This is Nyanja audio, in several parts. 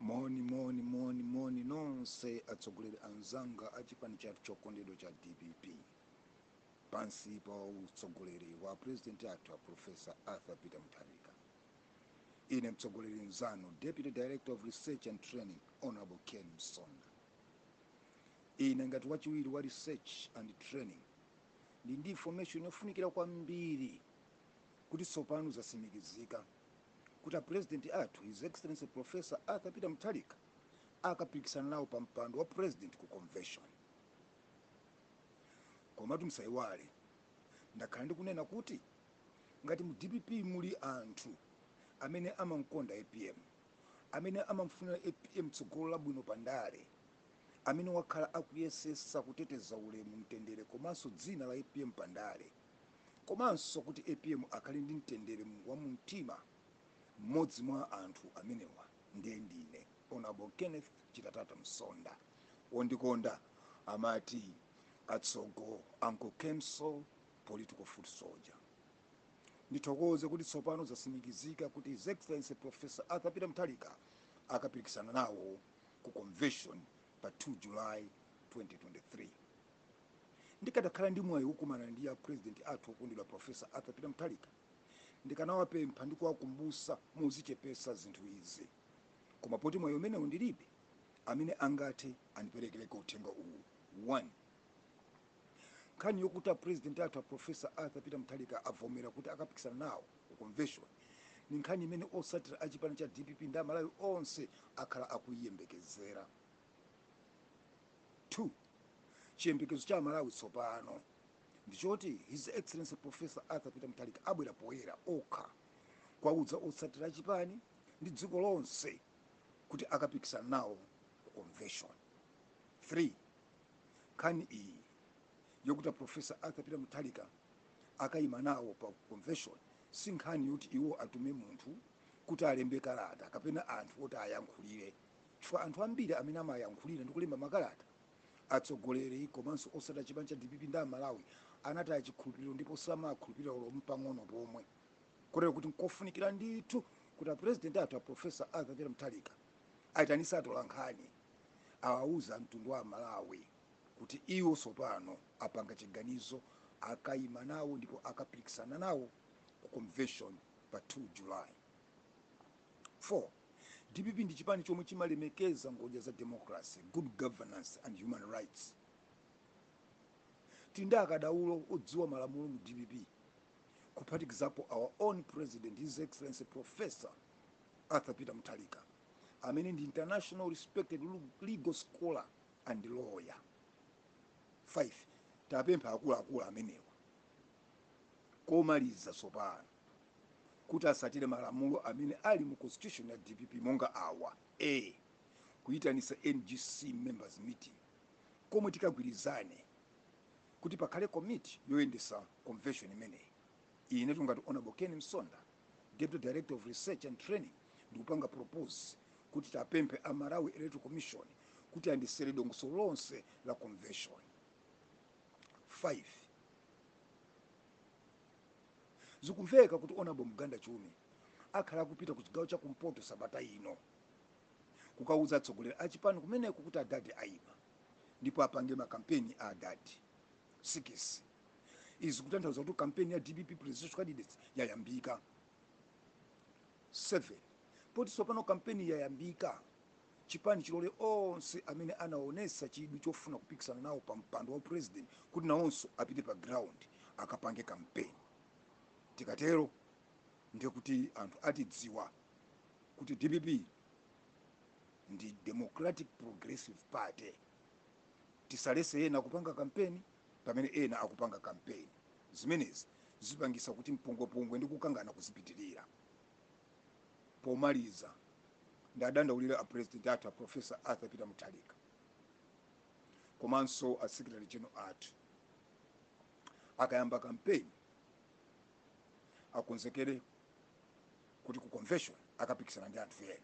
Moni nonse atsogoleri anzanga achipani chathu chokondedwa cha DPP pansi pa utsogoleri wa purezidenti athu a Profesa Arthur Peter Mutharika. Ine mtsogoleri mzanu Deputy Director of Research and Training Honorable Ken Msonda. Ine ngati wachiwiri wa Research and Training ndi information yofunikira kwambiri kuti tsopano zasimikizika kuti a president athu His Excellency Professor Arthur Peter Mutharika akapikisana nawo pa mpando wa president ku convention. Komatu msaiwale ndakhala ndikunena kuti ngati mu DPP muli anthu amene amamkonda APM, amene amamfunira APM tsogolo labwino pandale, amene wakhala akuyesesa kuteteza ulemu, mtendere komanso dzina la APM pandale, komanso kuti APM akhale ndi mtendere wa mumtima. Mmodzi mwa anthu amenewa ndiye ndine Honorable Kenneth Chitatata Msonda, wondikonda amati atsogo Uncle Kenso political foot soldier. Ndithokoze kuti tsopano zasimikizika kuti His Excellency Professor Arthur Peter Mutharika akapikisana nawo ku convention pa 2 July 2023. Ndikadakhala ndi mwayi wokumana ndi ya president athu okondedwa Professor Arthur Peter Mutharika, ndikanawapempha ndi kuwakumbutsa muzichepesa zinthu izi, koma poti mwayi umenewu ndilibe, amene angathe andiperekereko uthenga uwu. 1. Nkhani yokuti president athu a Professor Arthur Peter Mutharika avomera kuti akapikisana nawo ku convention ni nkhani imene osatira achipani cha DPP ndi Amalawi onse akhala akuyiyembekezera. 2. Chiyembekezo cha Amalawi tsopano ndichoti His Excellency Professor Arthur Peter Mutharika abwera poyera okha kwaudza osatira achipani ndi dziko lonse kuti akapikisana nawo ku convention. 3. Nkhani iyi yokuti Professor Arthur Peter Mutharika akayima nawo pa convention si nkhani yoti iwo atume munthu kuti alembe kalata kapena anthu oti ayankhulire, chifukwa anthu ambiri amene amayankhulira ndi kulemba makalata atsogoleri komanso osatira chipani cha DPP ndi Amalawi anataya chikhulupiriro ndipo samakhulupirira olomwe pang'ono pomwe. Kotero kuti nkofunikira ndithu kuti president athu a Professor Arthur Peter Mutharika ayitanise atolankhani awauza mtundu wa Amalawi kuti iwo tsopano apanga chiganizo akayima nawo ndipo akapikisana nawo ku convention pa 2 July. 4. DPP ndi chipani chomwe chimalemekeza ngonja za democracy, good governance and human rights. Tindi akadaulo odziwa malamulo mu DPP, kuphatikizapo our own president His Excellency Professor Arthur Peter Mutharika, amene ndi international respected legal scholar and lawyer. 5. Tapempha akuluakulu amenewa komaliza tsopano kuti asatire malamulo amene ali mu constitution ya DPP monga awa: A. Kuyitanisa NGC members meeting komwe tikagwirizane kuti pakhale committee yoyendesa convention imeneyi. Ine tungati Honorable Ken Msonda, Deputy Director of Research and Training, ndikupanga propose kuti tapemphe Amalawi Electoral Commission kuti andisere dongosolo lonse la convention. 5. Zikumveka kuti Honorable Mganda Chumi akhala kupita ku chigawo cha kumpoto sabata ino kukauza atsogoleri achipani kumeneko kuti adadi ayima ndipo apange makampeni a adadi 6. Izi kutanthauza kuti kampeni ya DPP presidential candidates yayambika. 7. Poti tsopano kampeni yayambika, chipani chilole onse amene anaonesa chidwi chofuna kupikisana nawo pa mpando wa president kuti nawonso apite pa ground akapange kampeni. Tikatero ndiye kuti anthu atidziwa kuti DPP ndi Democratic Progressive Party. Tisalese ena kupanga kampeni pamene ena akupanga kampeni. Zimenezi zipangisa kuti mpungwepungwe ndi kukangana kuzipitirira. Pomaliza ndadandaulira a president athu a Professor Arthur Peter Mutharika komanso a secretary general athu akayamba kampeni akonzekere kuti ku convention akapikisana ndi anthu ena,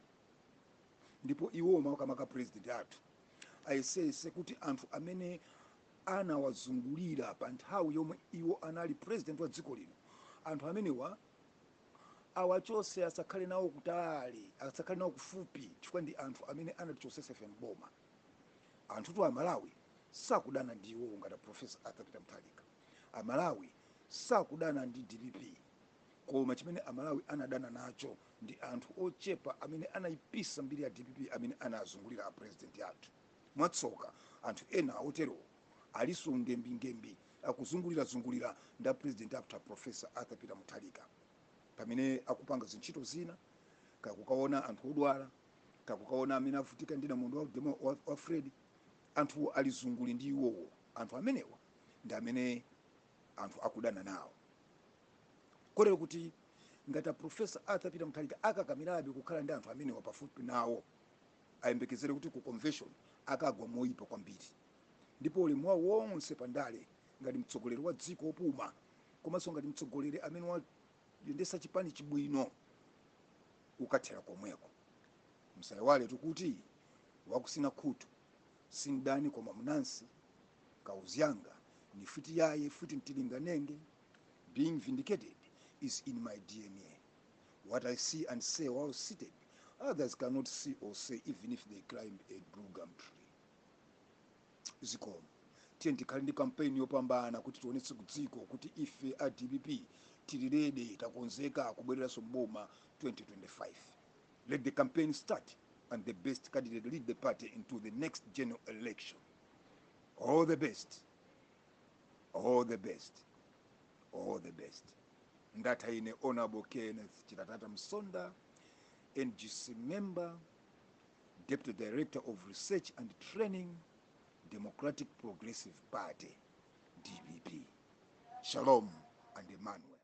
ndipo iwo makamaka president athu ayesese kuti anthu amene anawazungulira pa nthawi yomwe iwo anali president wa dziko lino, anthu amenewa awachose asakhale nawo kutali, asakhale nawo kufupi, chifukwa ndi anthu amene anatichosesa ife mboma. Anthutu Amalawi sakudana ndiwo ngati Profesa Arthur Peter Mutharika. Amalawi sakudana ndi DPP, koma chimene Amalawi anadana nacho ndi anthu ochepa amene anayipisa mbiri ya DPP amene anazungulira a president yathu. Mwatsoka anthu ena otero aliso ngembi akuzungulira nda president after Professor Arthur Peter Mutharika, pamene akupanga zintchito zina, kakukaona anthu odwala, kakukaona amene avutika ndi namondo wa Fred, anthu alizunguli ndi iwowo. Anthu amenewa ndi amene anthu akudana nawo. Kotero kuti ngati Professor Arthur Peter Mutharika akakamirabe kukhala ndi anthu amenewa pafupi nawo, ayembekezere kuti ku convention akagwa moyipa kwambiri. Ndipo ulemu wawo wonse pandale ngati mtsogoleri wa dziko opuma, komanso ngati mtsogoleri amene wayendesa chipani chibwino, ukathera komweko. Musayiwale kuti wakusina khutu sindani koma Mnansi Kauzyanga ni futi yaye futi mtilinganenge. Being vindicated is in my DNA. What I see and say while seated, others cannot see or say even if they climb a blue gum tree. Zikomo tiye tikhale ndi kampeni yopambana kuti tionetse kudziko kuti ife a DPP tilirede takonzeka kubwereranso mboma 2025. Let the campaign start and the best candidate lead the party into the next general election. All the best. All the best. All the best. Ndataine Honorable Kenneth Chiratata Msonda, NGC member, Deputy Director of Research and Training, Democratic Progressive Party, DPP. Shalom and Emmanuel.